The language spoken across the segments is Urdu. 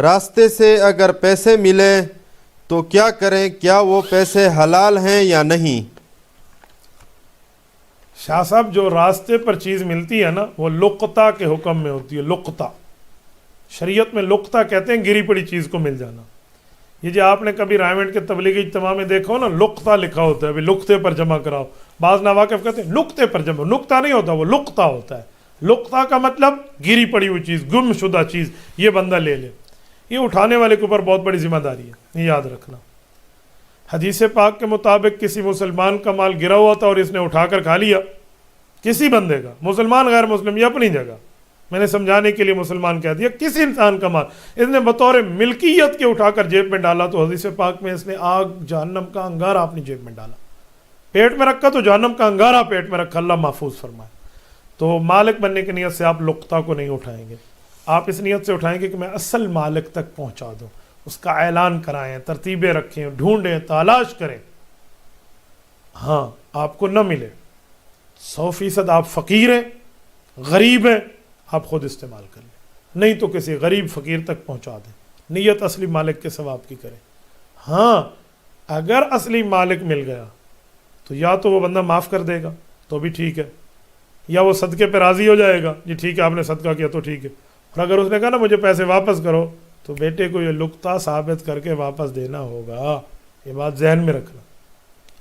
راستے سے اگر پیسے ملے تو کیا کریں؟ کیا وہ پیسے حلال ہیں یا نہیں؟ شاہ صاحب جو راستے پر چیز ملتی ہے نا وہ لقطہ کے حکم میں ہوتی ہے. لقطہ شریعت میں لقطہ کہتے ہیں گری پڑی چیز کو مل جانا. یہ جو آپ نے کبھی رائمنڈ کے تبلیغی اجتماع میں دیکھا ہو نا, لقطہ لکھا ہوتا ہے, ابھی لقطے پر جمع کراؤ. بعض ناواقف کہتے ہیں نقطے پر جمع. نقطہ نہیں ہوتا, وہ لقطہ ہوتا ہے. لقطہ کا مطلب گری پڑی ہوئی چیز, گم شدہ چیز, یہ بندہ لے لے. یہ اٹھانے والے کے اوپر بہت بڑی ذمہ داری ہے, یہ یاد رکھنا. حدیث پاک کے مطابق کسی مسلمان کا مال گرا ہوا تھا اور اس نے اٹھا کر کھا لیا, کسی بندے کا, مسلمان غیر مسلم, یہ اپنی جگہ, میں نے سمجھانے کے لیے مسلمان کہہ دیا, کسی انسان کا مال اس نے بطور ملکیت کے اٹھا کر جیب میں ڈالا تو حدیث پاک میں اس نے آگ جہنم کا انگارہ اپنی جیب میں ڈالا. پیٹ میں رکھا تو جہنم کا انگارہ پیٹ میں رکھا, اللہ محفوظ فرمائے. تو مالک بننے کی نیت سے آپ لقطہ کو نہیں اٹھائیں گے, آپ اس نیت سے اٹھائیں گے کہ میں اصل مالک تک پہنچا دوں, اس کا اعلان کرائیں, ترتیبیں رکھیں, ڈھونڈیں, تلاش کریں. ہاں آپ کو نہ ملے, 100% آپ فقیر ہیں, غریب ہیں, آپ خود استعمال کر لیں, نہیں تو کسی غریب فقیر تک پہنچا دیں. نیت اصلی مالک کے ثواب کی کریں. ہاں اگر اصلی مالک مل گیا تو یا تو وہ بندہ معاف کر دے گا تو بھی ٹھیک ہے, یا وہ صدقے پہ راضی ہو جائے گا, جی ٹھیک ہے آپ نے صدقہ کیا تو ٹھیک ہے. اور اگر اس نے کہا نا مجھے پیسے واپس کرو, تو بیٹے کو یہ لقطہ ثابت کر کے واپس دینا ہوگا. یہ بات ذہن میں رکھنا.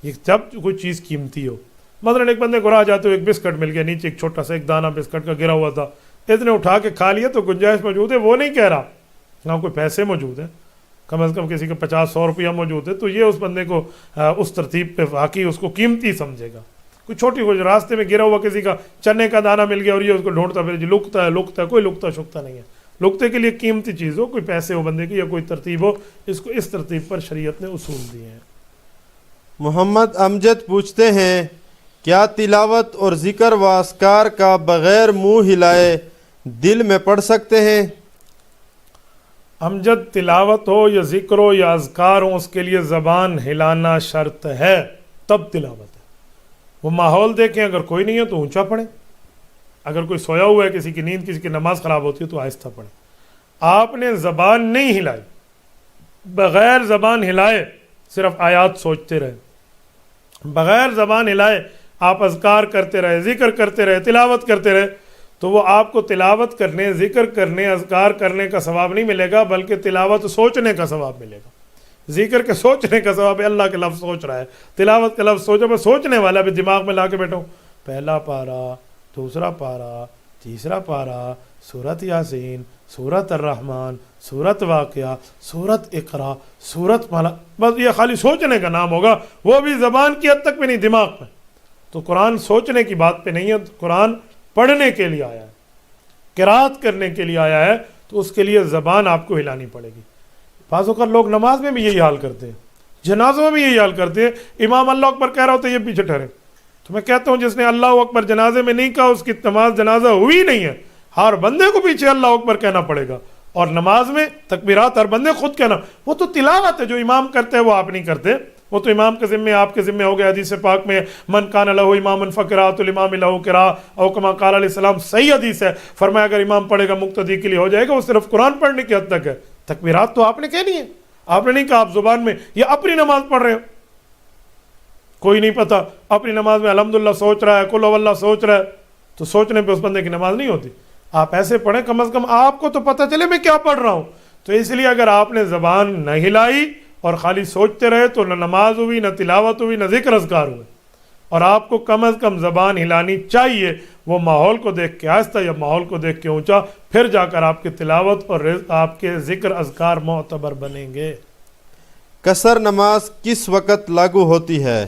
یہ جب کوئی چیز قیمتی ہو, مثلا ایک بندے کو راہ جاتے ہوئے ایک بسکٹ مل گیا, نیچے ایک چھوٹا سا ایک دانہ بسکٹ کا گرا ہوا تھا, اس نے اٹھا کے کھا لیا تو گنجائش موجود ہے, وہ نہیں کہہ رہا, ہاں کوئی پیسے موجود ہیں, کم از کم کسی کے 50-100 روپیہ موجود ہے, تو یہ اس بندے کو اس ترتیب پہ واقعی اس کو قیمتی سمجھے گا. کوئی چھوٹی کوئی راستے میں گرا ہوا کسی کا چنے کا دانہ مل گیا اور یہ اس کو ڈھونڈتا پھر, جی لقطہ ہے, لقطہ ہے, کوئی لقطہ شکتا نہیں ہے. لقطے کے لیے قیمتی چیز ہو, کوئی پیسے ہو بندے کی یا کوئی ترتیب ہو, اس کو اس ترتیب پر شریعت نے اصول دیے ہیں. محمد امجد پوچھتے ہیں کیا تلاوت اور ذکر و اذکار کا بغیر منہ ہلائے دل میں پڑھ سکتے ہیں؟ امجد, تلاوت ہو یا ذکر ہو یا اذکار ہو, اس کے لیے زبان ہلانا شرط ہے, تب تلاوت ہے. وہ ماحول دیکھیں, اگر کوئی نہیں ہے تو اونچا پڑھیں, اگر کوئی سویا ہوا ہے, کسی کی نیند, کسی کی نماز خراب ہوتی ہے تو آہستہ پڑھیں. آپ نے زبان نہیں ہلائی, بغیر زبان ہلائے صرف آیات سوچتے رہے, بغیر زبان ہلائے آپ اذکار کرتے رہے, ذکر کرتے رہے, تلاوت کرتے رہے, تو وہ آپ کو تلاوت کرنے, ذکر کرنے, اذکار کرنے کا ثواب نہیں ملے گا, بلکہ تلاوت سوچنے کا ثواب ملے گا. ذکر کے سوچنے کا ثواب ہے, اللہ کے لفظ سوچ رہا ہے. تلاوت کا لفظ سوچو, میں سوچنے والا بھی دماغ میں لا کے بیٹھا ہوں, پہلا پارہ, دوسرا پارہ, تیسرا پارہ, سورت یاسین, سورت الرحمن, سورت واقعہ, سورت اقرا, سورت مالا, بس یہ خالی سوچنے کا نام ہوگا, وہ بھی زبان کی حد تک بھی نہیں, دماغ میں. تو قرآن سوچنے کی بات پہ نہیں ہے, قرآن پڑھنے کے لیے آیا ہے, قرات کرنے کے لیے آیا ہے, تو اس کے لیے زبان آپ کو ہلانی پڑے گی. بعض اوقات لوگ نماز میں بھی یہی حال کرتے ہیں, جنازوں میں بھی یہی حال کرتے ہیں, امام اللہ اکبر کہہ رہا ہوتا ہے یہ پیچھے ٹھہرے. تو میں کہتا ہوں جس نے اللہ اکبر جنازے میں نہیں کہا اس کی نماز جنازہ ہوئی نہیں ہے. ہر بندے کو پیچھے اللہ اکبر کہنا پڑے گا, اور نماز میں تکبیرات ہر بندے خود کہنا. وہ تو تلاوت ہے, جو امام کرتے ہیں وہ آپ نہیں کرتے, وہ تو امام کے ذمہ, آپ کے ذمہ ہو گیا. حدیث پاک میں من کان لہ امام فقراۃ الامام لہ قراءۃ او کما قال علیہ السلام, صحیح حدیث ہے, فرمایا اگر امام پڑھے گا مقتدی کے لیے ہو جائے گا, وہ صرف قرآن پڑھنے کی حد تک ہے. تکبیرات تو آپ نے کہنی ہے, آپ نے نہیں کہا آپ زبان میں یہ اپنی نماز پڑھ رہے ہو. کوئی نہیں پتا اپنی نماز میں الحمدللہ سوچ رہا ہے, قل هو اللہ سوچ رہا ہے, تو سوچنے پہ اس بندے کی نماز نہیں ہوتی. آپ ایسے پڑھیں, کم از کم آپ کو تو پتہ چلے میں کیا پڑھ رہا ہوں. تو اس لیے اگر آپ نے زبان نہ ہلائی اور خالی سوچتے رہے تو نہ نماز ہوئی, نہ تلاوت ہوئی, نہ ذکر اذکار ہوئے. اور آپ کو کم از کم زبان ہلانی چاہیے, وہ ماحول کو دیکھ کے آہستہ یا ماحول کو دیکھ کے اونچا, پھر جا کر آپ کی تلاوت اور آپ کے ذکر اذکار معتبر بنیں گے. قصر نماز کس وقت لاگو ہوتی ہے؟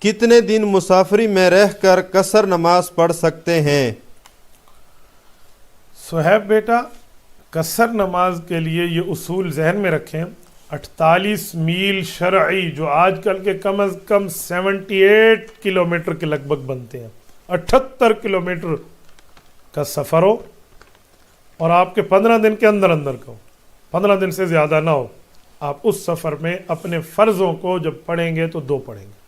کتنے دن مسافری میں رہ کر قصر نماز پڑھ سکتے ہیں؟ صہیب بیٹا, قصر نماز کے لیے یہ اصول ذہن میں رکھیں. 48 میل شرعی, جو آج کل کے کم از کم 78 کلومیٹر کے لگ بھگ بنتے ہیں, 78 کلومیٹر کا سفر ہو, اور آپ کے 15 دن کے اندر اندر کا ہو, 15 دن سے زیادہ نہ ہو. آپ اس سفر میں اپنے فرضوں کو جب پڑھیں گے تو 2 پڑھیں گے.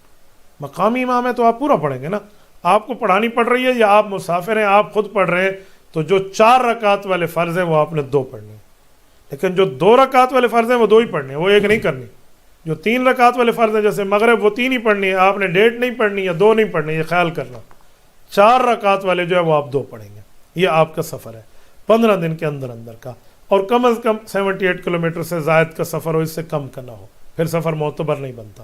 مقامی امام ہے تو آپ پورا پڑھیں گے نا, آپ کو پڑھانی پڑ رہی ہے یا آپ مسافر ہیں آپ خود پڑھ رہے ہیں, تو جو 4 رکعت والے فرض ہیں وہ آپ نے 2 پڑھنے ہیں. لیکن جو 2 رکعت والے فرض ہیں وہ 2 ہی پڑھنے ہیں، وہ ایک نہیں کرنی. جو 3 رکعت والے فرض ہیں جیسے مغرب، وہ 3 ہی پڑھنی ہے، آپ نے 1.5 نہیں پڑھنی یا 2 نہیں پڑھنی، یہ خیال کرنا. 4 رکعت والے جو ہے وہ آپ 2 پڑھیں گے. یہ آپ کا سفر ہے 15 دن کے اندر اندر کا، اور کم از کم 78 کلومیٹر سے زائد کا سفر ہو، اس سے کم کا نہ ہو، پھر سفر معتبر نہیں بنتا.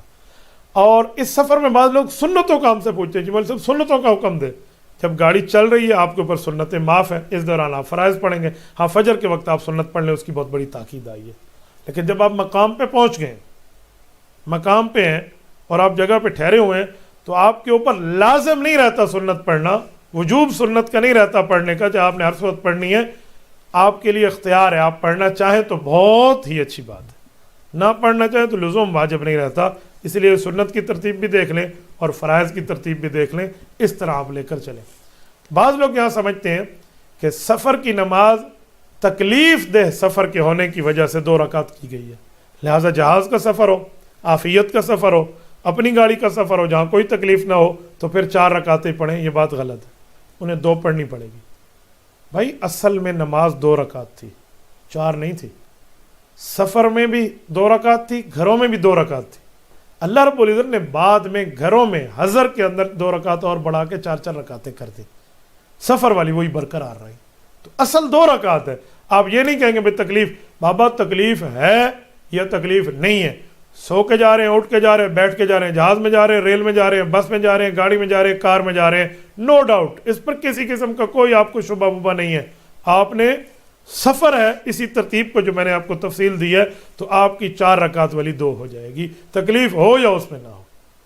اور اس سفر میں بعض لوگ سنتوں کا ہم سے پوچھتے ہیں، جی مول صاحب سنتوں کا حکم دے. جب گاڑی چل رہی ہے آپ کے اوپر سنتیں معاف ہیں، اس دوران آپ فرائض پڑھیں گے. ہاں فجر کے وقت آپ سنت پڑھ لیں، اس کی بہت بڑی تاکید آئی ہے. لیکن جب آپ مقام پہ پہنچ گئے، مقام پہ ہیں اور آپ جگہ پہ ٹھہرے ہوئے ہیں، تو آپ کے اوپر لازم نہیں رہتا سنت پڑھنا، وجوب سنت کا نہیں رہتا پڑھنے کا، جب آپ نے ہر صورت پڑھنی ہے آپ کے لیے اختیار ہے. آپ پڑھنا چاہیں تو بہت ہی اچھی بات ہے، نہ پڑھنا چاہیں تو لزوم واجب نہیں رہتا. اس لیے سنت کی ترتیب بھی دیکھ لیں اور فرائض کی ترتیب بھی دیکھ لیں، اس طرح آپ لے کر چلیں. بعض لوگ یہاں سمجھتے ہیں کہ سفر کی نماز تکلیف دہ سفر کے ہونے کی وجہ سے 2 رکعت کی گئی ہے، لہٰذا جہاز کا سفر ہو، عافیت کا سفر ہو، اپنی گاڑی کا سفر ہو جہاں کوئی تکلیف نہ ہو تو پھر 4 رکعتیں پڑھیں. یہ بات غلط ہے، انہیں 2 پڑھنی پڑے گی. بھائی اصل میں نماز 2 رکعت تھی، 4 نہیں تھی. سفر میں بھی 2 رکعت تھی، گھروں میں بھی 2 رکعت تھی. اللہ رب العزت نے بعد میں گھروں میں حضر کے اندر 2 رکعت اور بڑھا کے 4 رکعتیں کر دی. سفر والی وہی برقرار رہی. تو اصل 2 رکعت ہے. آپ یہ نہیں کہیں گے بھائی تکلیف، بابا تکلیف ہے یا تکلیف نہیں ہے، سو کے جا رہے ہیں، اٹھ کے جا رہے ہیں، بیٹھ کے جا رہے ہیں، جہاز میں جا رہے ہیں، ریل میں جا رہے ہیں، بس میں جا رہے ہیں، گاڑی میں جا رہے ہیں، کار میں جا رہے ہیں، نو ڈاؤٹ اس پر کسی قسم کا کوئی آپ کو شبہ وبہ نہیں ہے. آپ نے سفر ہے اسی ترتیب کو جو میں نے آپ کو تفصیل دی ہے، تو آپ کی 4 رکعت والی 2 ہو جائے گی، تکلیف ہو یا اس میں نہ ہو.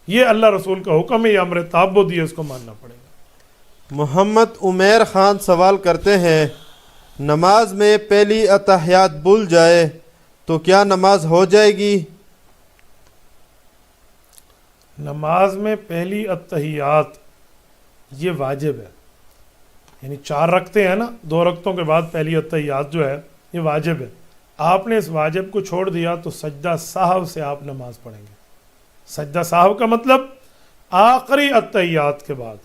یہ اللہ رسول کا حکم ہے، یہ امر تعبدی ہے، اس کو ماننا پڑے گا. محمد عمیر خان سوال کرتے ہیں، نماز میں پہلی اتحیات بھول جائے تو کیا نماز ہو جائے گی؟ نماز میں پہلی اتحیات یہ واجب ہے، یعنی 4 رکعتیں ہیں نا، 2 رکعتوں کے بعد پہلی اتحیات جو ہے یہ واجب ہے. آپ نے اس واجب کو چھوڑ دیا تو سجدہ سہو سے آپ نماز پڑھیں گے. سجدہ سہو کا مطلب آخری اتحیات کے بعد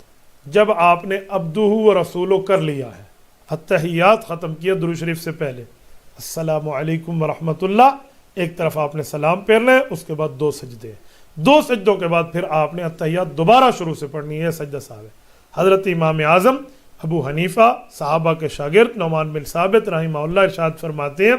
جب آپ نے عبدہ و رسولہ کر لیا ہے، اتحیات ختم کیا درود شریف سے پہلے، السلام علیکم ورحمۃ اللہ، ایک طرف آپ نے سلام پھیر لے، اس کے بعد 2 سجدے، 2 سجدوں کے بعد پھر آپ نے اتحیات دوبارہ شروع سے پڑھنی ہے، سجدہ سہو ہے. حضرت امام اعظم ابو حنیفہ صحابہ کے شاگرد نعمان بن ثابت رحمہ اللہ ارشاد فرماتے ہیں،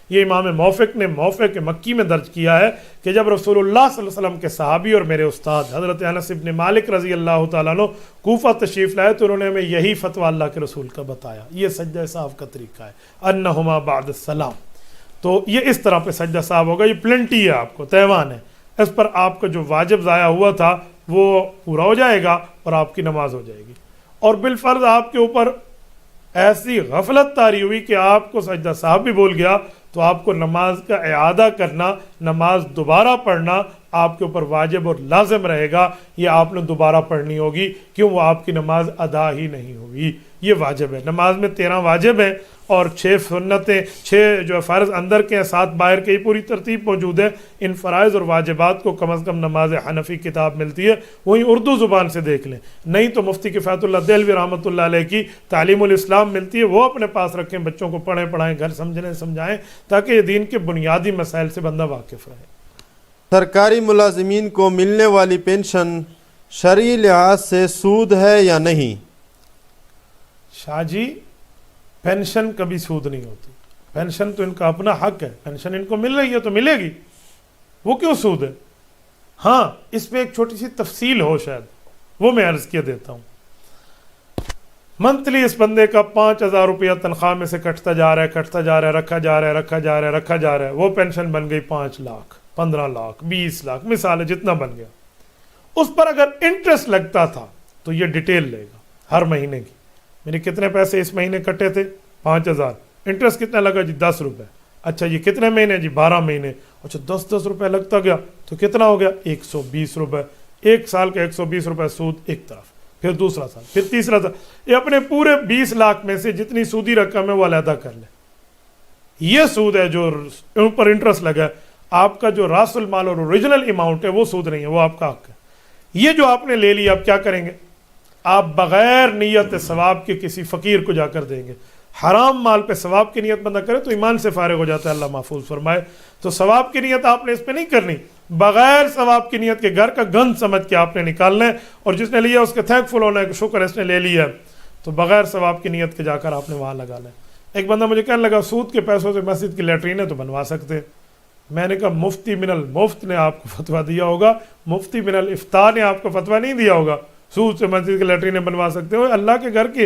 یہ امام موفق نے موفق مکی میں درج کیا ہے کہ جب رسول اللہ صلی اللہ علیہ وسلم کے صحابی اور میرے استاد حضرت انس بن مالک رضی اللہ تعالیٰ عنہ کوفہ تشریف لائے تو انہوں نے ہمیں یہی فتویٰ اللہ کے رسول کا بتایا. یہ سجدہ سہو کا طریقہ ہے، انہما بعد السلام. تو یہ اس طرح پہ سجدہ سہو ہوگا، یہ پلنٹی ہے، آپ کو تیوان ہے، اس پر آپ کا جو واجب ضائع ہوا تھا وہ پورا ہو جائے گا اور آپ کی نماز ہو جائے گی. اور بالفرض آپ کے اوپر ایسی غفلت طاری ہوئی کہ آپ کو سجدہ سہو بھی بھول گیا تو آپ کو نماز کا اعادہ کرنا، نماز دوبارہ پڑھنا آپ کے اوپر واجب اور لازم رہے گا. یہ آپ نے دوبارہ پڑھنی ہوگی، کیوں؟ وہ آپ کی نماز ادا ہی نہیں ہوئی. یہ واجب ہے. نماز میں 13 واجب ہیں اور 6 سنتیں، 6 جو فرض اندر کے ہیں، 7 باہر کے، پوری ترتیب موجود ہے. ان فرائض اور واجبات کو کم از کم نماز حنفی کتاب ملتی ہے، وہیں اردو زبان سے دیکھ لیں، نہیں تو مفتی کفایت اللہ دہلوی رحمۃ اللہ علیہ کی تعلیم الاسلام ملتی ہے، وہ اپنے پاس رکھیں، بچوں کو پڑھیں پڑھائیں، گھر سمجھنے سمجھائیں، تاکہ یہ دین کے بنیادی مسائل سے بندہ واقف رہے. سرکاری ملازمین کو ملنے والی پینشن شرعی لحاظ سے سود ہے یا نہیں؟ شاہ جی پینشن کبھی سود نہیں ہوتی، پینشن تو ان کا اپنا حق ہے، پینشن ان کو مل رہی ہے تو ملے گی، وہ کیوں سود ہے؟ ہاں اس میں ایک چھوٹی سی تفصیل ہو شاید، وہ میں عرض کیے دیتا ہوں. منتھلی اس بندے کا 5,000 روپیہ تنخواہ میں سے کٹتا جا رہا ہے، کٹتا جا رہا ہے، رکھا جا رہا ہے، رکھا جا رہا ہے، رکھا جا رہا ہے، وہ پینشن بن گئی 5 لاکھ، 15 لاکھ، 20 لاکھ، مثال ہے جتنا بن گیا. اس پر اگر انٹرسٹ لگتا تھا تو یہ ڈیٹیل لے گا ہر مہینے کی، میرے کتنے پیسے اس مہینے کٹے تھے؟ 5,000، انٹرسٹ کتنا لگا جی؟ 10 روپے. اچھا یہ کتنے مہینے؟ جی 12 مہینے. اچھا 10 روپے لگتا گیا تو کتنا ہو گیا؟ 120 روپے. 1 سال کا 120 روپے سود ایک طرف، پھر دوسرا سال، پھر تیسرا سال. یہ اپنے پورے 20 لاکھ میں سے جتنی سودی رقم ہے وہ علیحدہ کر لیں. یہ سود ہے جو ان پر انٹرسٹ لگا ہے. آپ کا جو راس المال اور اوریجنل اماؤنٹ ہے وہ سود نہیں ہے، وہ آپ کا حق ہے. یہ جو آپ نے لے لیا، آپ کیا کریں گے؟ آپ بغیر نیت ثواب کے کسی فقیر کو جا کر دیں گے. حرام مال پہ ثواب کی نیت بندہ کرے تو ایمان سے فارغ ہو جاتا ہے، اللہ محفوظ فرمائے۔ تو ثواب کی نیت آپ نے اس پہ نہیں کرنی، بغیر ثواب کی نیت کے گھر کا گند سمجھ کے آپ نے نکالنا ہے، اور جس نے لیا اس کے تھینک فل ہونا ہے کہ شکر اس نے لے لیا، تو بغیر ثواب کی نیت کے جا کر آپ نے وہاں لگانا ہے۔ ایک بندہ مجھے کہنے لگا سود کے پیسوں سے مسجد کی لیٹرینیں تو بنوا سکتے، میں نے کہا مفتی من المفت نے آپ کو فتویٰ دیا ہوگا، مفتی من الافتاء نے آپ کو فتویٰ نہیں دیا ہوگا سود سے مسجد کی لیٹرینیں بنوا سکتے ہو۔ اللہ کے گھر کے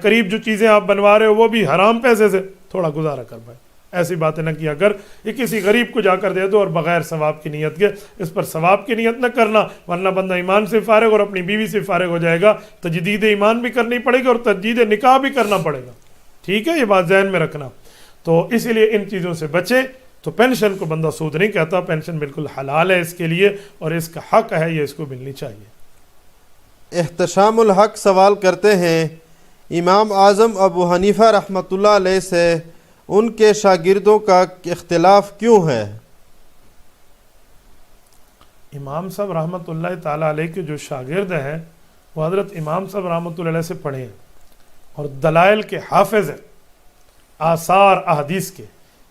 قریب جو چیزیں آپ بنوا رہے ہو وہ بھی حرام پیسے سے، تھوڑا گزارا کر بھائی، ایسی باتیں نہ کیا کر، یہ کسی غریب کو جا کر دے دو اور بغیر ثواب کی نیت کے، اس پر ثواب کی نیت نہ کرنا، ورنہ بندہ ایمان سے فارغ اور اپنی بیوی سے فارغ ہو جائے گا، تجدید ایمان بھی کرنی پڑے گی اور تجدید نکاح بھی کرنا پڑے گا، ٹھیک ہے، یہ بات ذہن میں رکھنا۔ تو اس لیے ان چیزوں سے بچے۔ تو پینشن کو بندہ سود نہیں کہتا، پینشن بالکل حلال ہے اس کے لیے اور اس کا حق ہے، یہ اس کو ملنی چاہیے۔ احتشام الحق سوال کرتے ہیں امام اعظم ابو حنیفہ رحمۃ اللہ علیہ سے ان کے شاگردوں کا اختلاف کیوں ہے؟ امام صاحب رحمۃ اللہ تعالیٰ علیہ کے جو شاگرد ہیں وہ حضرت امام صاحب رحمۃ اللہ علیہ سے پڑھے ہیں اور دلائل کے حافظ ہیں، آثار احادیث کے۔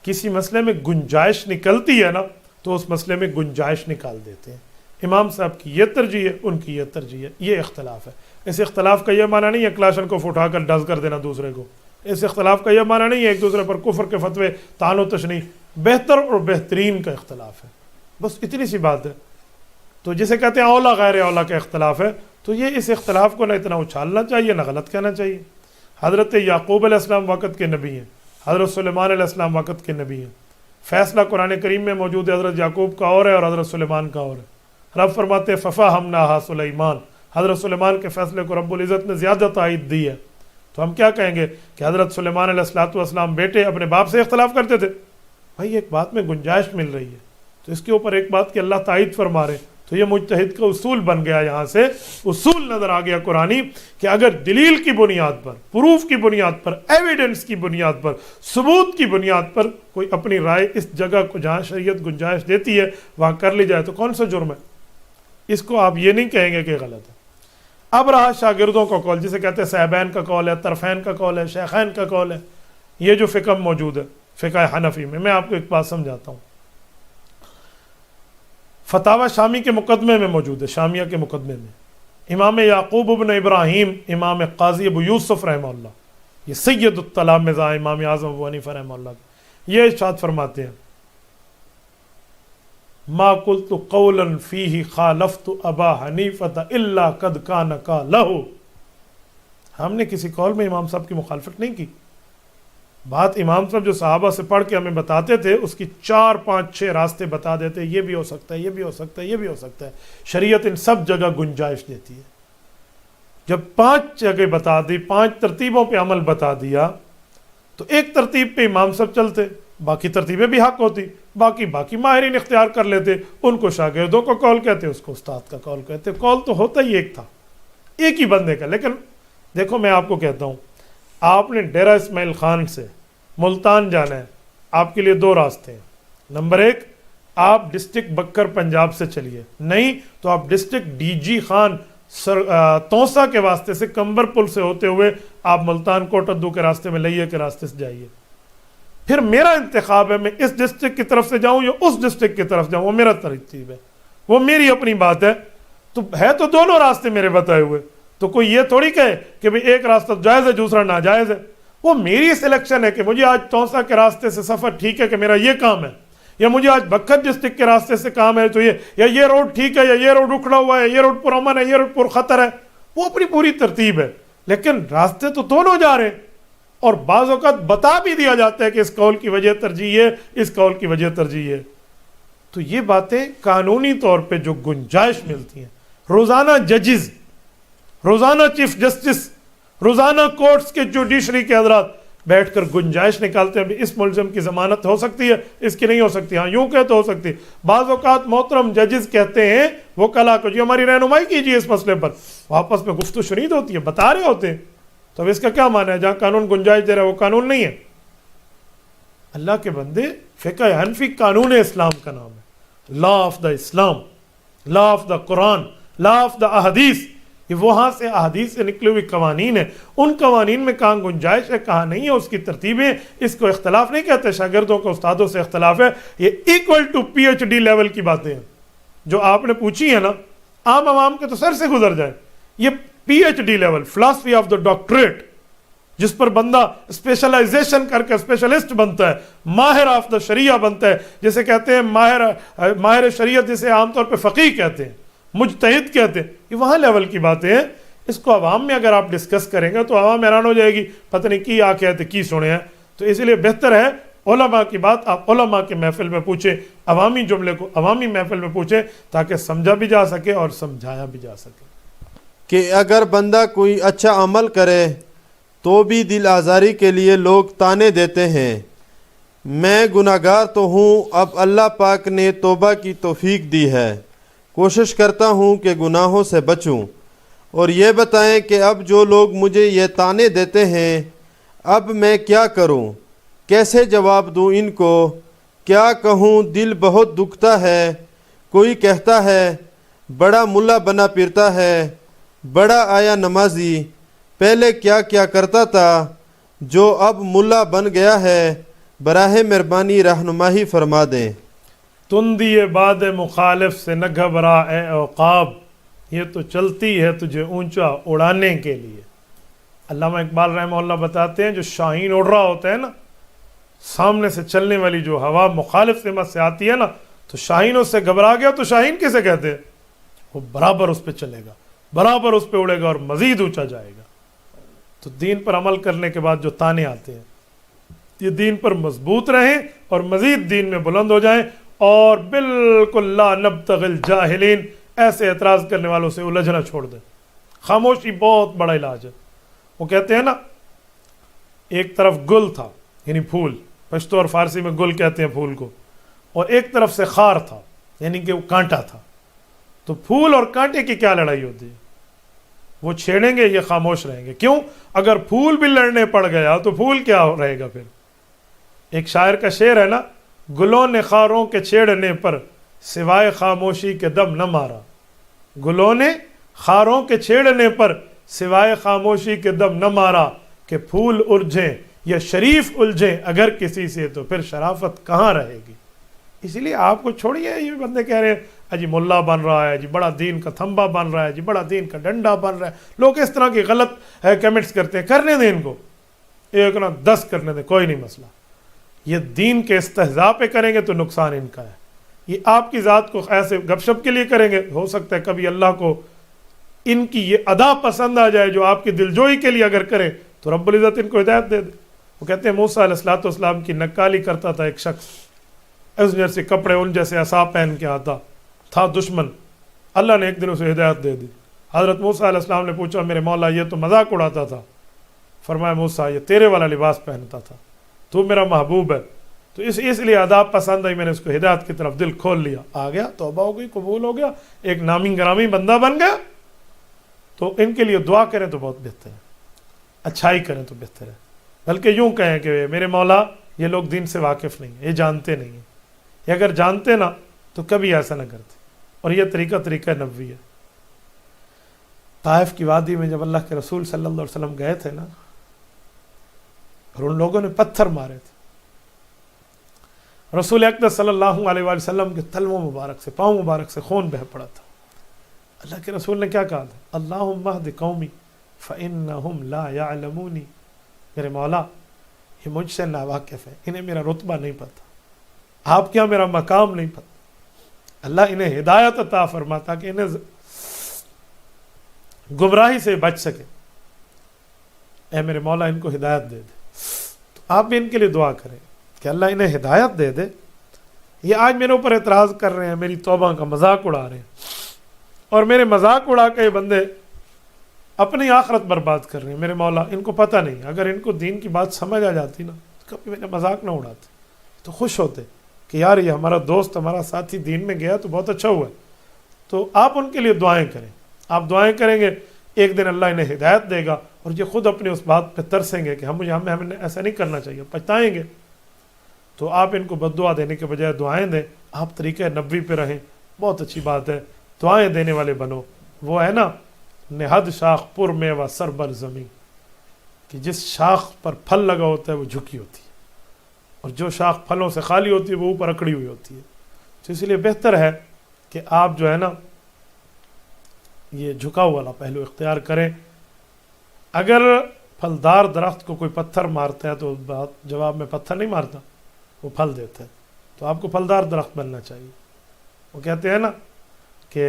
کسی مسئلے میں گنجائش نکلتی ہے نا تو اس مسئلے میں گنجائش نکال دیتے ہیں۔ امام صاحب کی یہ ترجیح ہے، ان کی یہ ترجیح ہے، یہ اختلاف ہے۔ اس اختلاف کا یہ معنی نہیں ہے کلاشن کو اٹھا کر ڈز کر دینا دوسرے کو، اس اختلاف کا یہ معنی نہیں ہے ایک دوسرے پر کفر کے فتوے طعن و تشنیع، بہتر اور بہترین کا اختلاف ہے، بس اتنی سی بات ہے۔ تو جسے کہتے ہیں اولا غیر اولا کا اختلاف ہے، تو یہ اس اختلاف کو نہ اتنا اچھالنا چاہیے نہ غلط کہنا چاہیے۔ حضرت یعقوب علیہ السلام وقت کے نبی ہیں، حضرت سلیمان علیہ السلام وقت کے نبی ہیں، فیصلہ قرآن کریم میں موجود ہے، حضرت یعقوب کا اور ہے اور حضرت سلیمان کا اور ہے۔ رب فرماتے ہیں فَفَهَمْنَاهَا سلیمان، حضرت سلیمان کے فیصلے کو رب العزت نے زیادہ تائید دی ہے۔ تو ہم کیا کہیں گے کہ حضرت سلیمان علیہ السلام بیٹے اپنے باپ سے اختلاف کرتے تھے؟ بھائی ایک بات میں گنجائش مل رہی ہے تو اس کے اوپر ایک بات کہ اللہ تائید فرما رہے، تو یہ مجتہد کا اصول بن گیا، یہاں سے اصول نظر آ گیا قرآنی کہ اگر دلیل کی بنیاد پر، پروف کی بنیاد پر، ایویڈنس کی بنیاد پر، ثبوت کی بنیاد پر کوئی اپنی رائے اس جگہ کو جہاں شریعت گنجائش دیتی ہے وہاں کر لی جائے تو کون سا جرم ہے؟ اس کو آپ یہ نہیں کہیں گے کہ غلط ہے۔ اب رہا شاگردوں کا قول، جسے کہتے ہیں صاحبین کا قول ہے، طرفین کا قول ہے، شیخین کا قول ہے، یہ جو فقہ موجود ہے فقہ حنفی میں آپ کو ایک بات سمجھاتا ہوں، فتاوی شامی کے مقدمے میں موجود ہے، شامیہ کے مقدمے میں امام یعقوب ابن ابراہیم، امام قاضی ابو یوسف رحمہ اللہ، یہ سید التلامذہ امام اعظم ابو حنیفہ رحمہ اللہ، یہ ارشاد فرماتے ہیں ما قلت قولا فیہ خالفت ابا حنیفہ الا قد کان قالہ، ہم نے کسی قول میں امام صاحب کی مخالفت نہیں کی، بات امام صاحب جو صحابہ سے پڑھ کے ہمیں بتاتے تھے اس کی 4 5 6 راستے بتا دیتے، یہ بھی ہو سکتا ہے، یہ بھی ہو سکتا ہے، یہ بھی ہو سکتا ہے۔ شریعت ان سب جگہ گنجائش دیتی ہے۔ جب 5 جگہ بتا دی، 5 ترتیبوں پہ عمل بتا دیا تو ایک ترتیب پہ امام صاحب چلتے، باقی ترتیبیں بھی حق ہوتی، باقی ماہرین اختیار کر لیتے، ان کو شاگردوں کو قول کہتے، اس کو استاد کا قول کہتے۔ قول تو ہوتا ہی ایک تھا، ایک ہی بندے کا۔ لیکن دیکھو میں آپ کو کہتا ہوں، آپ نے ڈیرہ اسماعیل خان سے ملتان جانا ہے، آپ کے لیے 2 راستے ہیں۔ نمبر 1، آپ ڈسٹرکٹ بکر پنجاب سے چلیے، نہیں تو آپ ڈسٹرکٹ ڈی جی خان توسا کے واسطے سے کمبر پل سے ہوتے ہوئے آپ ملتان کوٹ ادو کے راستے میں لئیے کے راستے سے جائیے۔ پھر میرا انتخاب ہے میں اس ڈسٹرکٹ کی طرف سے جاؤں یا اس ڈسٹرکٹ کی طرف جاؤں، وہ میرا ترتیب ہے، وہ میری اپنی بات ہے۔ تو ہے تو دونوں راستے میرے بتائے ہوئے، تو کوئی یہ تھوڑی کہے کہ بھئی ایک راستہ جائز ہے دوسرا ناجائز ہے، وہ میری سلیکشن ہے کہ مجھے آج توسا کے راستے سے سفر ٹھیک ہے کہ میرا یہ کام ہے، یا مجھے آج بکر ڈسٹرکٹ کے راستے سے کام ہے تو یہ روڈ ٹھیک ہے، یا یہ روڈ اکھڑا ہوا ہے، یہ روڈ پرامن ہے، یہ روڈ پر خطر ہے، وہ اپنی پوری ترتیب ہے۔ لیکن راستے تو دونوں جا رہے ہیں، اور بعض اوقات بتا بھی دیا جاتا ہے کہ اس قول کی وجہ ترجیح ہے، اس قول کی وجہ ترجیح ہے۔ تو یہ باتیں قانونی طور پہ جو گنجائش ملتی ہیں، روزانہ ججز، روزانہ چیف جسٹس، روزانہ کورٹس کے جوڈیشری کے حضرات بیٹھ کر گنجائش نکالتے ہیں، اس ملزم کی ضمانت ہو سکتی ہے، اس کی نہیں ہو سکتی، ہاں یوں کہتے ہو سکتی۔ بعض اوقات محترم ججز کہتے ہیں وہ کلا کو جی ہماری رہنمائی کیجیے اس مسئلے پر، آپس میں گفت و شنید ہوتی ہے، بتا رہے ہوتے ہیں۔ تو اب اس کا کیا معنی ہے؟ جہاں قانون گنجائش دے رہا ہے وہ قانون نہیں ہے؟ اللہ کے بندے، فقہ حنفی قانون اسلام کا نام ہے، law of the Islam, law of the Quran, law of the احادیث۔ یہ وہاں سے احادیث سے نکلی ہوئی قوانین ہیں، ان قوانین میں کہاں گنجائش ہے کہاں نہیں ہے، اس کی ترتیبیں، اس کو اختلاف نہیں کہتے، شاگردوں کو استادوں سے اختلاف ہے، یہ equal to P H D level کی باتیں ہیں جو آپ نے پوچھی ہیں نا، عام عوام کے تو سر سے گزر جائے. یہ P H D level, philosophy of the doctorate, جس پر بندہ اسپیشلائزیشن کر کے اسپیشلسٹ بنتا ہے، ماہر آف دا شریعہ بنتا ہے، جسے کہتے ہیں ماہر شریعت، جسے عام طور پہ فقیہ کہتے ہیں، مجتہد کہتے ہیں، یہ وہاں لیول کی باتیں ہیں. اس کو عوام میں اگر آپ ڈسکس کریں گے تو عوام حیران ہو جائے گی، پتہ نہیں کی آ کہتے کی سنے ہیں. تو اس لیے بہتر ہے علماء کی بات آپ علماء کے محفل میں پوچھیں، عوامی جملے کو عوامی محفل میں پوچھیں، تاکہ سمجھا بھی جا سکے اور سمجھایا بھی جا سکے. کہ اگر بندہ کوئی اچھا عمل کرے تو بھی دل آزاری کے لیے لوگ تانے دیتے ہیں. میں گناہگار تو ہوں، اب اللہ پاک نے توبہ کی توفیق دی ہے، کوشش کرتا ہوں کہ گناہوں سے بچوں. اور یہ بتائیں کہ اب جو لوگ مجھے یہ تانے دیتے ہیں اب میں کیا کروں، کیسے جواب دوں ان کو، کیا کہوں، دل بہت دکھتا ہے. کوئی کہتا ہے بڑا ملا بنا پھرتا ہے، بڑا آیا نمازی، پہلے کیا کیا کرتا تھا جو اب ملا بن گیا ہے، براہ مہربانی رہنمائی فرما دیں. تندی باد مخالف سے نہ گھبرا اے عقاب، یہ تو چلتی ہے تجھے اونچا اڑانے کے لیے. علامہ اقبال رحمہ اللہ بتاتے ہیں جو شاہین اڑ رہا ہوتا ہے نا، سامنے سے چلنے والی جو ہوا مخالف سمت سے آتی ہے نا، تو شاہین اس سے گھبرا گیا تو شاہین کسے کہتے ہیں؟ وہ برابر اس پہ چلے گا، برابر اس پہ اڑے گا اور مزید اونچا جائے گا. تو دین پر عمل کرنے کے بعد جو تانے آتے ہیں، یہ دین پر مضبوط رہیں اور مزید دین میں بلند ہو جائیں، اور بالکل لا نبتغی الجاہلین، ایسے اعتراض کرنے والوں سے الجھنا چھوڑ دیں. خاموشی بہت بڑا علاج ہے. وہ کہتے ہیں نا، ایک طرف گل تھا یعنی پھول، پشتو اور فارسی میں گل کہتے ہیں پھول کو، اور ایک طرف سے خار تھا یعنی کہ وہ کانٹا تھا. تو پھول اور کانٹے کی کیا لڑائی ہوتی ہے؟ وہ چھیڑیں گے، یہ خاموش رہیں گے. کیوں؟ اگر پھول بھی لڑنے پڑ گیا تو پھول کیا رہے گا پھر؟ ایک شاعر کا شعر ہے نا، گلوں نے خاروں کے چھیڑنے پر سوائے خاموشی کے دم نہ مارا. گلوں نے خاروں کے چھیڑنے پر سوائے خاموشی کے دم نہ مارا، کہ پھول الجھیں یا شریف الجھیں اگر کسی سے تو پھر شرافت کہاں رہے گی. اسی لیے آپ کو چھوڑیے، یہ بندے کہہ رہے ہیں جی ملا بن رہا ہے، جی بڑا دین کا تھمبا بن رہا ہے، جی بڑا دین کا ڈنڈا بن رہا ہے. لوگ اس طرح کی غلط کمنٹس کرتے ہیں، کرنے دیں ان کو، ایک نہ 10 کرنے دیں، کوئی نہیں مسئلہ. یہ دین کے استہزاء پہ کریں گے تو نقصان ان کا ہے. یہ آپ کی ذات کو ایسے گپ شپ کے لیے کریں گے، ہو سکتا ہے کبھی اللہ کو ان کی یہ ادا پسند آ جائے جو آپ کی دلجوئی کے لیے اگر کریں تو رب العزت ان کو ہدایت دے دے. وہ کہتے ہیں موسیٰ علیہ السلام کی نکالی کرتا تھا ایک شخص، اس جیسے کپڑے ان جیسے عصا پہن کے آتا تھا، دشمن. اللہ نے ایک دن اسے ہدایت دے دی. حضرت موسیٰ علیہ السلام نے پوچھا میرے مولا یہ تو مذاق اڑاتا تھا. فرمایا موسیٰ یہ تیرے والا لباس پہنتا تھا، تو میرا محبوب ہے، تو اس لیے آداب پسند آئی، میں نے اس کو ہدایت کی طرف دل کھول لیا. آ گیا، توبہ ہو گئی، قبول ہو گیا، ایک نامی گرامی بندہ بن گیا. تو ان کے لیے دعا کریں تو بہت بہتر ہے، اچھائی کریں تو بہتر ہے. بلکہ یوں کہیں کہ میرے مولا یہ لوگ دین سے واقف نہیں ہیں، یہ جانتے نہیں ہیں، یہ اگر جانتے نا تو کبھی ایسا نہ کرتے. اور یہ طریقہ نبوی ہے. طائف کی وادی میں جب اللہ کے رسول صلی اللہ علیہ وسلم گئے تھے نا، اور ان لوگوں نے پتھر مارے تھے، رسول اقدس صلی اللہ علیہ وآلہ وسلم کے تلووں مبارک سے، پاؤں مبارک سے خون بہہ پڑا تھا. اللہ کے رسول نے کیا کہا تھا؟ اللہم اہد قومی فإنہم لا یعلمونی. میرے مولا یہ مجھ سے ناواقف ہے، انہیں میرا رتبہ نہیں پتا، آپ کیا میرا مقام نہیں پتا. اللہ انہیں ہدایت عطا فرماتا کہ انہیں گمراہی سے بچ سکے. اے میرے مولا ان کو ہدایت دے دے. تو آپ بھی ان کے لیے دعا کریں کہ اللہ انہیں ہدایت دے دے. یہ آج میرے اوپر اعتراض کر رہے ہیں، میری توبہ کا مذاق اڑا رہے ہیں، اور میرے مذاق اڑا کے یہ بندے اپنی آخرت برباد کر رہے ہیں. میرے مولا ان کو پتہ نہیں، اگر ان کو دین کی بات سمجھ آ جاتی نا تو کبھی میرا مذاق نہ اڑاتے، تو خوش ہوتے کہ یار یہ ہمارا دوست ہمارا ساتھی دین میں گیا تو بہت اچھا ہوا ہے. تو آپ ان کے لیے دعائیں کریں. آپ دعائیں کریں گے، ایک دن اللہ انہیں ہدایت دے گا، اور یہ خود اپنے اس بات پہ ترسیں گے کہ ہمیں ایسا نہیں کرنا چاہیے، پچھتائیں گے. تو آپ ان کو بد دعا دینے کے بجائے دعائیں دیں. آپ طریقہ نبوی پہ رہیں، بہت اچھی بات ہے. دعائیں دینے والے بنو. وہ ہے نا نہد شاخ پر میوہ سر بر زمین، کہ جس شاخ پر پھل لگا ہوتا ہے وہ جھکی ہوتی ہے، اور جو شاخ پھلوں سے خالی ہوتی ہے وہ اوپر اکڑی ہوئی ہوتی ہے. تو اس لیے بہتر ہے کہ آپ جو ہے نا یہ جھکاؤ والا پہلو اختیار کریں. اگر پھلدار درخت کو کوئی پتھر مارتا ہے تو جواب میں پتھر نہیں مارتا، وہ پھل دیتا ہے. تو آپ کو پھلدار درخت بننا چاہیے. وہ کہتے ہیں نا کہ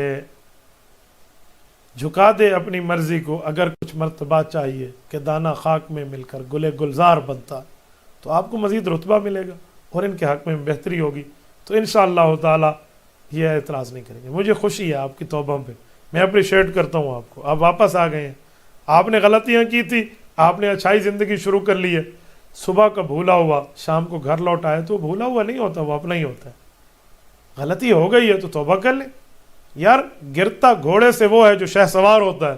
جھکا دے اپنی مرضی کو اگر کچھ مرتبہ چاہیے، کہ دانہ خاک میں مل کر گلے گلزار بنتا، تو آپ کو مزید رتبہ ملے گا اور ان کے حق میں بہتری ہوگی. تو انشاءاللہ تعالی یہ اعتراض نہیں کریں گے. مجھے خوشی ہے آپ کی توبہ پہ، میں اپریشیٹ کرتا ہوں آپ کو. آپ واپس آ گئے ہیں، آپ نے غلطیاں کی تھی، آپ نے اچھائی زندگی شروع کر لی ہے. صبح کا بھولا ہوا شام کو گھر لوٹ آئے تو بھولا ہوا نہیں ہوتا، وہ اپنا ہی ہوتا ہے. غلطی ہو گئی ہے تو توبہ کر لیں. یار گرتا گھوڑے سے وہ ہے جو شہ سوار ہوتا ہے،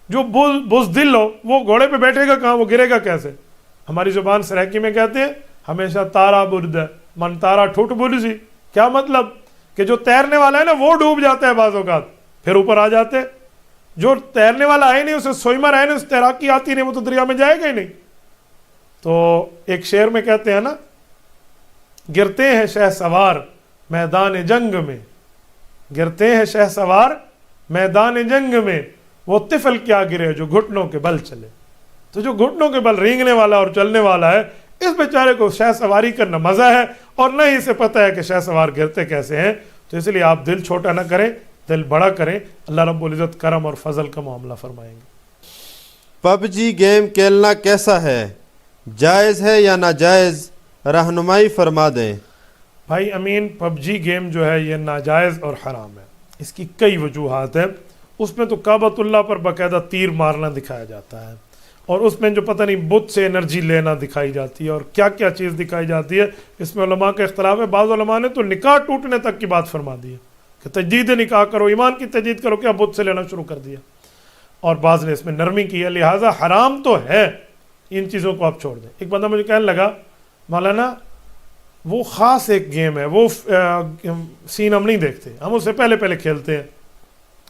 جو بزدل ہو وہ گھوڑے پہ بیٹھے گا کہاں، وہ گرے گا کیسے. ہماری زبان سرائکی میں کہتے ہیں ہمیشہ تارا برد ہے من تارا ٹھٹ برزی. کیا مطلب؟ کہ جو تیرنے والا ہے نا وہ ڈوب جاتا ہے بعض اوقات، پھر اوپر آ جاتے. جو تیرنے والا ہے نہیں، اسے سوئمر ہے نہیں، اس تیراکی آتی نہیں، وہ تو دریا میں جائے گا ہی نہیں. تو ایک شعر میں کہتے ہیں نا، گرتے ہیں شہ سوار میدان جنگ میں، گرتے ہیں شہ سوار میدان جنگ میں، وہ طفل کیا گرے جو گھٹنوں کے بل چلے. تو جو گھٹنوں کے بل رینگنے والا اور چلنے والا ہے، اس بیچارے کو شہ سواری کرنا مزہ ہے، اور نہ ہی اسے پتہ ہے کہ شہ سوار گرتے کیسے ہیں. تو اس لیے آپ دل چھوٹا نہ کریں، دل بڑا کریں. اللہ رب العزت کرم اور فضل کا معاملہ فرمائیں گے. پب جی گیم کھیلنا کیسا ہے، جائز ہے یا ناجائز، رہنمائی فرما دیں. بھائی امین، پب جی گیم جو ہے یہ ناجائز اور حرام ہے. اس کی کئی وجوہات ہیں. اس میں تو کعبۃ اللہ پر باقاعدہ تیر مارنا دکھایا جاتا ہے، اور اس میں جو پتہ نہیں بت سے انرجی لینا دکھائی جاتی ہے، اور کیا کیا چیز دکھائی جاتی ہے. اس میں علماء کا اختلاف ہے. بعض علماء نے تو نکاح ٹوٹنے تک کی بات فرما دی ہے کہ تجدید نکاح کرو، ایمان کی تجدید کرو، کیا بت سے لینا شروع کر دیا. اور بعض نے اس میں نرمی کی ہے. لہٰذا حرام تو ہے، ان چیزوں کو آپ چھوڑ دیں. ایک بندہ مجھے کہنے لگا مولانا وہ خاص ایک گیم ہے، وہ سین ہم نہیں دیکھتے، ہم اس سے پہلے پہلے کھیلتے ہیں.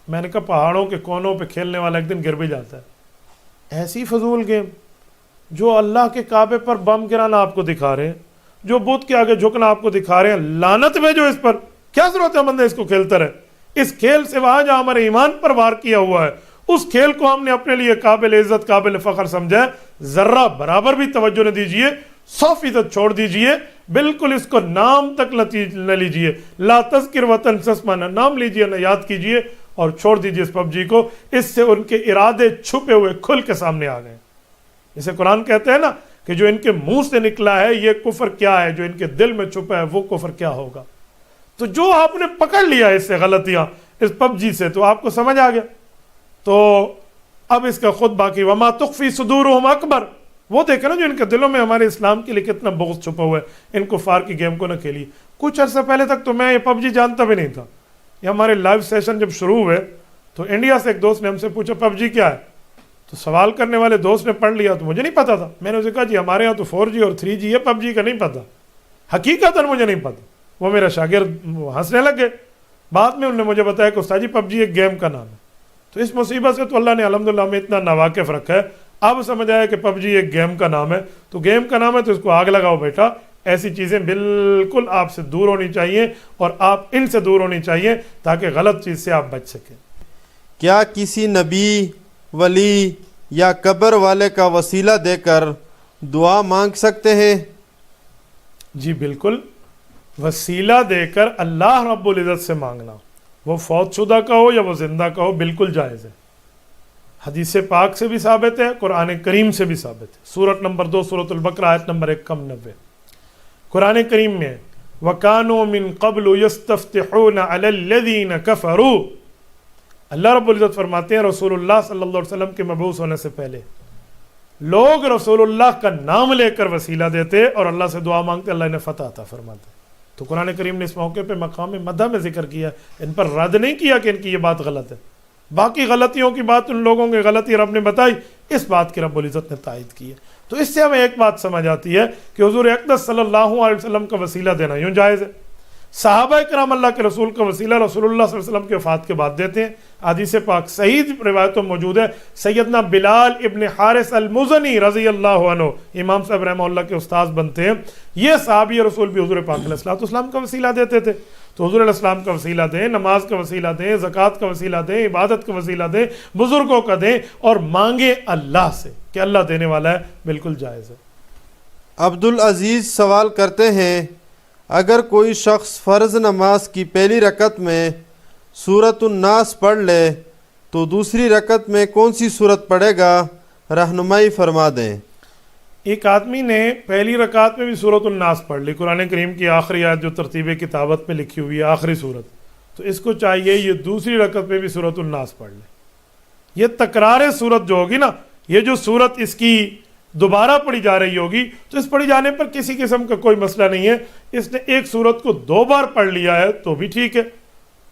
میں نے کہا پہاڑوں کے کونوں پہ کھیلنے والا ایک دن گر بھی جاتا ہے. ایسی فضول گیم جو اللہ کے کعبے پر بم گرانا آپ کو دکھا رہے ہیں، جو بت کے آگے جھکنا آپ کو دکھا رہے ہیں، لعنت میں جو اس پر کیا ضرورت ہے بندے اس کو کھیلتا رہے. اس کھیل سے وہاں جہاں ہمارے ایمان پر وار کیا ہوا ہے، اس کھیل کو ہم نے اپنے لیے قابل عزت قابل فخر سمجھا ہے. ذرہ برابر بھی توجہ نہ دیجیے، 100% چھوڑ دیجیے. بالکل اس کو نام تک نہ لیجیے. لا تذکر وطن سسما، نہ نام لیجیے نہ یاد کیجیے، اور چھوڑ دیجیے اس پب جی کو. اس سے ان کے ارادے چھپے ہوئے کھل کے سامنے آ گئے. اسے قرآن کہتے ہیں نا کہ جو ان کے منہ سے نکلا ہے یہ کفر کیا ہے، جو ان کے دل میں چھپا ہے وہ کفر کیا ہوگا. تو جو آپ نے پکڑ لیا اس سے غلطیاں اس پب جی سے، تو آپ کو سمجھ آ گیا. تو اب اس کا خود باقی وما تخفی صدورہم اکبر. وہ دیکھیں نا جو ان کے دلوں میں ہمارے اسلام کے لیے کتنا بغض چھپا ہوا ہے. ان کفار کی گیم کو نہ کھیلیے. کچھ عرصہ پہلے تک تو میں یہ پب جی جانتا بھی نہیں تھا. یہ ہمارے لائیو سیشن جب شروع ہوئے تو انڈیا سے ایک دوست نے ہم سے پوچھا پب جی کیا ہے. تو سوال کرنے والے دوست نے پڑھ لیا تو مجھے نہیں پتا تھا. میں نے اسے کہا جی ہمارے یہاں تو 4G اور 3G ہے، پب جی کا نہیں پتا. حقیقتاً مجھے نہیں پتا. وہ میرا شاگرد ہنسنے لگ گئے. بعد میں انہوں نے مجھے بتایا کہ استاد جی پب جی ایک گیم کا نام ہے. تو اس مصیبت سے تو اللہ نے الحمدللہ ہمیں اتنا ناواقف رکھا ہے. اب سمجھ آیا کہ پب جی ایک گیم کا نام ہے. تو گیم کا نام ہے تو اس کو آگ لگاؤ بیٹا. ایسی چیزیں بالکل آپ سے دور ہونی چاہیے، اور آپ ان سے دور ہونی چاہیے تاکہ غلط چیز سے آپ بچ سکیں. کیا کسی نبی، ولی یا قبر والے کا وسیلہ دے کر دعا مانگ سکتے ہیں؟ جی بالکل، وسیلہ دے کر اللہ رب العزت سے مانگنا، وہ فوت شدہ کا ہو یا وہ زندہ کا ہو، بالکل جائز ہے. حدیث پاک سے بھی ثابت ہے، قرآن کریم سے بھی ثابت ہے. سورۃ نمبر 2 سورۃ البقرہ آیت نمبر 190. قرآن کریم میں وَكَانُوا مِن قَبْلُ يَسْتَفْتِحُونَ عَلَى الَّذِينَ كَفَرُوا. اللہ رب العزت فرماتے ہیں رسول اللہ صلی اللہ علیہ وسلم کے مبعوث ہونے سے پہلے لوگ رسول اللہ کا نام لے کر وسیلہ دیتے اور اللہ سے دعا مانگتے، اللہ انہیں فتح عطا فرماتے. تو قرآن کریم نے اس موقع پہ مقام مدح میں ذکر کیا، ان پر رد نہیں کیا کہ ان کی یہ بات غلط ہے. باقی غلطیوں کی بات ان لوگوں کی غلطی رب نے بتائی، اس بات کی رب العزت نے تائید کی ہے. تو اس سے ہمیں ایک بات سمجھ آتی ہے کہ حضور اقدس صلی اللہ علیہ وسلم کا وسیلہ دینا یوں جائز ہے. صحابہ کرام اللہ کے رسول کا وسیلہ رسول اللہ صلی اللہ علیہ وسلم کے وفات کے بعد دیتے ہیں. حدیث پاک صحیح روایتوں موجود ہے. سیدنا بلال ابن حارث المزنی رضی اللہ عنہ امام صاحب رحمہ اللہ کے استاذ بنتے ہیں. یہ صحابی رسول بھی حضور پاک علیہ السلام کا وسیلہ دیتے تھے. تو حضور علیہ السلام کا وسیلہ دیں, نماز کا وسیلہ دیں, زکوٰۃ کا وسیلہ دیں, عبادت کا وسیلہ دیں, بزرگوں کا دیں, اور مانگیں اللہ سے کہ اللہ دینے والا ہے. بالکل جائز ہے. عبدالعزیز سوال کرتے ہیں اگر کوئی شخص فرض نماز کی پہلی رکعت میں سورۃ الناس پڑھ لے تو دوسری رکعت میں کون سی سورت پڑھے گا؟ رہنمائی فرما دیں. ایک آدمی نے پہلی رکعت میں بھی سورۃ الناس پڑھ لی, قرآن کریم کی آخری آیت جو ترتیب کتابت میں لکھی ہوئی ہے آخری سورت, تو اس کو چاہیے یہ دوسری رکعت میں بھی سورۃ الناس پڑھ لے. یہ تکرار سورت جو ہوگی نا, یہ جو سورت اس کی دوبارہ پڑھی جا رہی ہوگی, تو اس پڑھی جانے پر کسی قسم کا کوئی مسئلہ نہیں ہے. اس نے ایک سورت کو 2 بار پڑھ لیا ہے تو بھی ٹھیک ہے.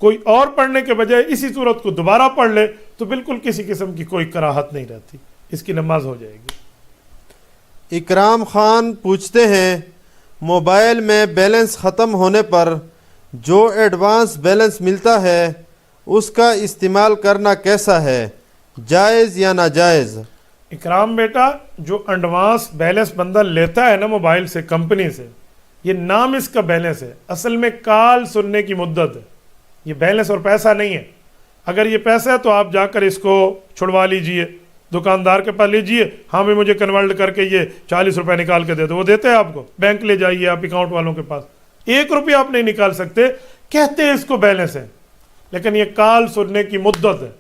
کوئی اور پڑھنے کے بجائے اسی سورت کو دوبارہ پڑھ لے تو بالکل کسی قسم کی کوئی کراہت نہیں رہتی, اس کی نماز ہو جائے گی. اکرام خان پوچھتے ہیں موبائل میں بیلنس ختم ہونے پر جو ایڈوانس بیلنس ملتا ہے اس کا استعمال کرنا کیسا ہے, جائز یا ناجائز؟ اکرام بیٹا, جو ایڈوانس بیلنس بندہ لیتا ہے نا موبائل سے, کمپنی سے, یہ نام اس کا بیلنس ہے, اصل میں کال سننے کی مدت ہے. یہ بیلنس اور پیسہ نہیں ہے. اگر یہ پیسہ ہے تو آپ جا کر اس کو چھڑوا لیجئے, دکاندار کے پاس لیجئے, ہاں بھی مجھے کنورٹ کر کے یہ 40 روپے نکال کے دے دو, وہ دیتے ہیں آپ کو. بینک لے جائیے آپ اکاؤنٹ والوں کے پاس, 1 روپیہ آپ نہیں نکال سکتے, کہتے ہیں اس کو بیلنس ہے, لیکن یہ کال سننے کی مدت ہے.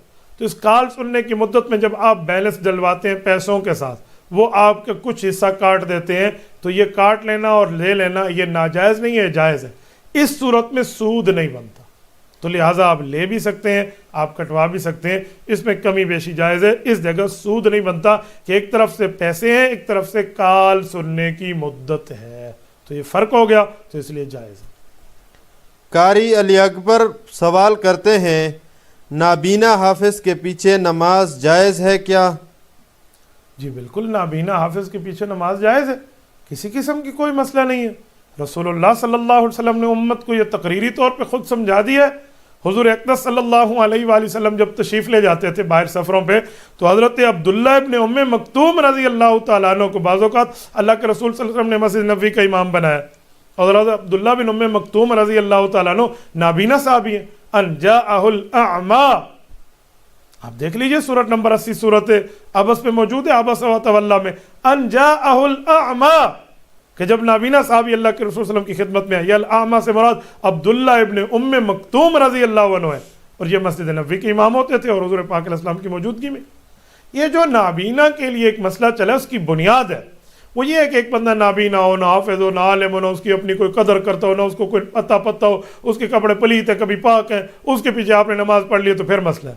تو اس کال سننے کی مدت میں جب آپ بیلنس ڈلواتے ہیں پیسوں کے ساتھ, وہ آپ کا کچھ حصہ کاٹ دیتے ہیں, تو یہ کاٹ لینا اور لے لینا یہ ناجائز نہیں ہے, جائز ہے. اس صورت میں سود نہیں بنتا, تو لہٰذا آپ لے بھی سکتے ہیں, آپ کٹوا بھی سکتے ہیں, اس میں کمی بیشی جائز ہے. اس جگہ سود نہیں بنتا کہ ایک طرف سے پیسے ہیں, ایک طرف سے کال سننے کی مدت ہے, تو یہ فرق ہو گیا, تو اس لیے جائز ہے. قاری علی اکبر سوال کرتے ہیں نابینا حافظ کے پیچھے نماز جائز ہے کیا؟ جی بالکل, نابینا حافظ کے پیچھے نماز جائز ہے, کسی قسم کی کوئی مسئلہ نہیں ہے. رسول اللہ صلی اللہ علیہ وسلم نے امت کو یہ تقریری طور پہ خود سمجھا دیا ہے. حضور اقدس صلی اللہ علیہ وآلہ وسلم جب تشریف لے جاتے تھے باہر سفروں پہ, تو حضرت عبداللہ ابن ام مکتوم رضی اللہ تعالیٰ عنہ کو بعض اوقات اللہ کے رسول صلی اللہ علیہ وسلم نے مسجد نبوی کا امام بنایا. اور حضرت عبداللہ بن ام مکتوم رضی اللہ تعالیٰ عنہ نابینا صحابی ہیں. ان جاءہ الاعمى, آپ دیکھ لیجئے سورت نمبر 80 سورت عبس پہ موجود ہے, عبس و تولی میں, ان جاءہ الاعمى, کہ جب نابینا صحابی اللہ کے رسول صلی اللہ علیہ وسلم کی خدمت میں آئے. یہ الاعمى سے مراد عبداللہ ابن ام مکتوم رضی اللہ عنہ ہے, اور یہ مسجد نبوی کے امام ہوتے تھے اور حضور پاک علیہ السلام کی موجودگی میں. یہ جو نابینا کے لیے ایک مسئلہ چلا, اس کی بنیاد ہے وہ یہ ہے کہ ایک بندہ نابینا ہو, نہ حافظ ہو, نہ عالم ہو, نہ اس کی اپنی کوئی قدر کرتا ہو, نہ اس کو کوئی پتہ ہو, اس کے کپڑے پلیت ہیں کبھی پاک ہیں, اس کے پیچھے آپ نے نماز پڑھ لی تو پھر مسئلہ ہے.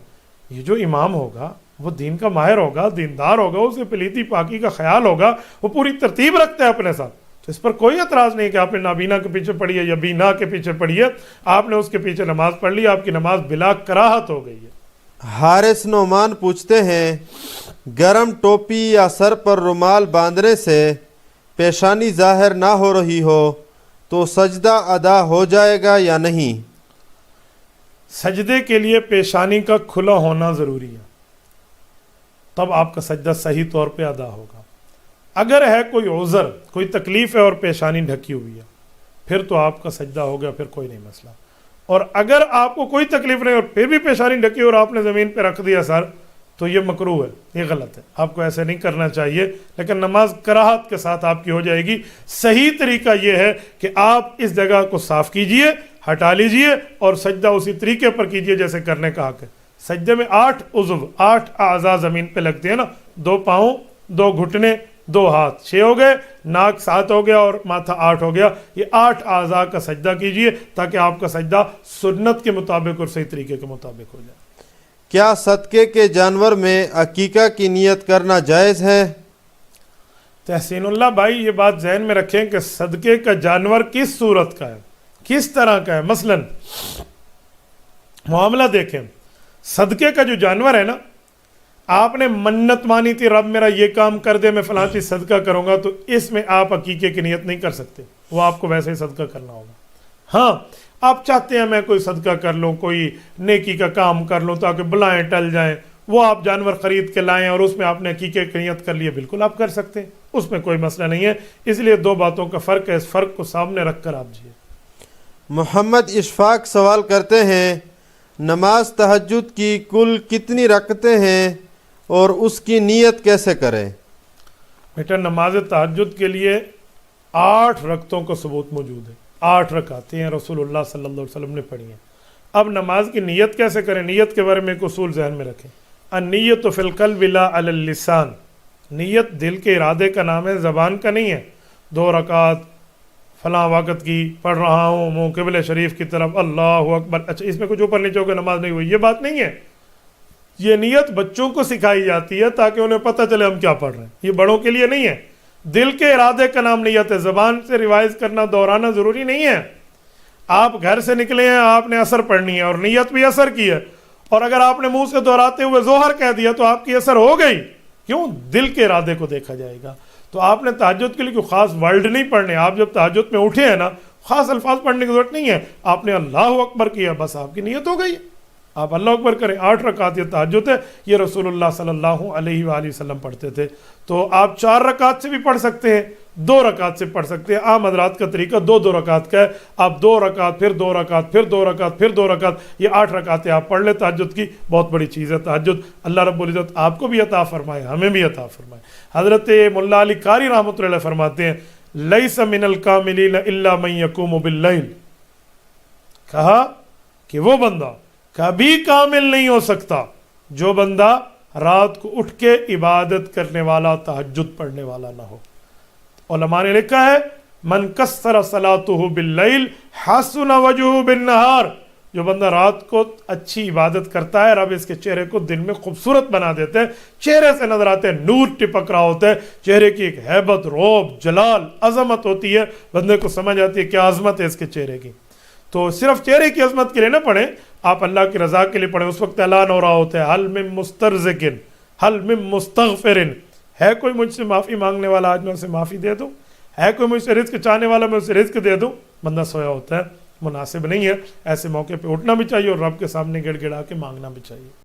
یہ جو امام ہوگا وہ دین کا ماہر ہوگا, دیندار ہوگا, اسے پلیتی پاکی کا خیال ہوگا, وہ پوری ترتیب رکھتا ہے اپنے ساتھ, تو اس پر کوئی اعتراض نہیں کہ آپ نے نابینا کے پیچھے پڑھی ہے یا بینا کے پیچھے پڑھی ہے, آپ نے اس کے پیچھے نماز پڑھ لی, آپ کی نماز بلا کراہت ہو گئی ہے. حارث نعمان پوچھتے ہیں گرم ٹوپی یا سر پر رومال باندھنے سے پیشانی ظاہر نہ ہو رہی ہو تو سجدہ ادا ہو جائے گا یا نہیں؟ سجدے کے لیے پیشانی کا کھلا ہونا ضروری ہے, تب آپ کا سجدہ صحیح طور پہ ادا ہوگا. اگر ہے کوئی عذر, کوئی تکلیف ہے اور پیشانی ڈھکی ہوئی ہے, پھر تو آپ کا سجدہ ہو گیا, پھر کوئی نہیں مسئلہ. اور اگر آپ کو کوئی تکلیف نہیں اور پھر بھی پیشانی ڈھکی اور آپ نے زمین پہ رکھ دیا سر, تو یہ مکروہ ہے, یہ غلط ہے, آپ کو ایسے نہیں کرنا چاہیے. لیکن نماز کراہت کے ساتھ آپ کی ہو جائے گی. صحیح طریقہ یہ ہے کہ آپ اس جگہ کو صاف کیجئے, ہٹا لیجئے اور سجدہ اسی طریقے پر کیجئے جیسے کرنے کا حق ہے. سجدے میں 8 عضو, 8 اعضاء زمین پہ لگتے ہیں نا, 2 پاؤں, 2 گھٹنے, 2 ہاتھ, 6 ہو گئے, ناک 7 ہو گیا اور ماتھا 8 ہو گیا. یہ 8 اعضاء کا سجدہ کیجئے تاکہ آپ کا سجدہ سنت کے مطابق اور صحیح طریقے کے مطابق ہو جائے. کیا صدقے کے جانور میں عقیقہ کی نیت کرنا جائز ہے؟ تحسین اللہ بھائی, یہ بات ذہن میں رکھیں کہ صدقے کا جانور کس صورت کا ہے, کس طرح کا ہے. مثلا معاملہ دیکھیں, صدقے کا جو جانور ہے نا, آپ نے منت مانی تھی رب میرا یہ کام کر دے, میں فلاں چیز صدقہ کروں گا, تو اس میں آپ عقیقے کی نیت نہیں کر سکتے, وہ آپ کو ویسے ہی صدقہ کرنا ہوگا. ہاں آپ چاہتے ہیں میں کوئی صدقہ کر لوں، کوئی نیکی کا کام کر لوں تاکہ بلائیں ٹل جائیں، وہ آپ جانور خرید کے لائیں اور اس میں آپ نے عقیقے کی نیت کر لیے، بالکل آپ کر سکتے ہیں، اس میں کوئی مسئلہ نہیں ہے. اس لیے دو باتوں کا فرق ہے، اس فرق کو سامنے رکھ کر آپ جیے. محمد اشفاق سوال کرتے ہیں نماز تہجد کی کل کتنی رکعتیں ہیں اور اس کی نیت کیسے کریں؟ بیٹا نماز تہجد کے لیے 8 رکعتوں کا ثبوت موجود ہے، 8 رکعتیں ہیں رسول اللہ صلی اللہ علیہ وسلم نے پڑھی ہیں. اب نماز کی نیت کیسے کریں؟ نیت کے بارے میں ایک اصول ذہن میں رکھیں. النیت فی القلب لا علی اللسان. نیت دل کے ارادے کا نام ہے، زبان کا نہیں ہے. 2 رکعت فلاں وقت کی پڑھ رہا ہوں منہ قبلہ شریف کی طرف، اللہ اکبر، اچھا اس میں کچھ اوپر نیچے ہو کے نماز نہیں ہوئی، یہ بات نہیں ہے. یہ نیت بچوں کو سکھائی جاتی ہے تاکہ انہیں پتہ چلے ہم کیا پڑھ رہے ہیں، یہ بڑوں کے لیے نہیں ہے. دل کے ارادے کا نام نیت ہے، زبان سے ریوائز کرنا دہرانا ضروری نہیں ہے. آپ گھر سے نکلے ہیں، آپ نے اثر پڑھنی ہے اور نیت بھی اثر کی ہے، اور اگر آپ نے منہ سے دہراتے ہوئے ظہر کہہ دیا تو آپ کی اثر ہو گئی. کیوں؟ دل کے ارادے کو دیکھا جائے گا. تو آپ نے تہجد کے لیے کوئی خاص ورڈ نہیں پڑھنے. آپ جب تہجد میں اٹھے ہیں نا، خاص الفاظ پڑھنے کی ضرورت نہیں ہے، آپ نے اللہ اکبر کیا، بس آپ کی نیت ہو گئی. آپ اللہ اکبر کریں. 8 رکعت یہ تہجد ہے، یہ رسول اللہ صلی اللہ علیہ وآلہ وسلم پڑھتے تھے. تو آپ 4 رکعت سے بھی پڑھ سکتے ہیں، 2 رکعت سے پڑھ سکتے ہیں. عام حضرات کا طریقہ 2 رکعت کا ہے. آپ 2 رکعت پھر 2 رکعت پھر 2 رکعت پھر 2 رکعت، یہ 8 رکعتیں آپ پڑھ لیں تہجد کی. بہت بڑی چیز ہے تہجد. اللہ رب العزت آپ کو بھی عطا فرمائے، ہمیں بھی عطا فرمائے. حضرت ملا علی قاری رحمۃ اللہ علیہ فرماتے ہیں لیس من الکاملین الا من یقوم باللیل. کہا کہ وہ بندہ کبھی کامل نہیں ہو سکتا جو بندہ رات کو اٹھ کے عبادت کرنے والا، تہجد پڑھنے والا نہ ہو. علماء نے لکھا ہے من کثر صلاتہ باللیل حسن وجہہ بالنہار. جو بندہ رات کو اچھی عبادت کرتا ہے، رب اس کے چہرے کو دن میں خوبصورت بنا دیتے ہیں. چہرے سے نظر آتے ہیں، نور ٹپک رہا ہوتا ہے، چہرے کی ایک ہیبت، روب، جلال، عظمت ہوتی ہے. بندے کو سمجھ آتی ہے کیا عظمت ہے اس کے چہرے کی. تو صرف چہرے کی عظمت کے لیے نہ پڑھیں، آپ اللہ کی رضا کے لیے پڑھیں. اس وقت اعلان ہو رہا ہوتا ہے حل من مسترزقن حل من مستغفرن. ہے کوئی مجھ سے معافی مانگنے والا، آج میں اسے معافی دے دوں. ہے کوئی مجھ سے رزق چاہنے والا، میں اسے رزق دے دوں. بندہ سویا ہوتا ہے، مناسب نہیں ہے. ایسے موقع پہ اٹھنا بھی چاہیے اور رب کے سامنے گڑ گڑا کے مانگنا بھی چاہیے.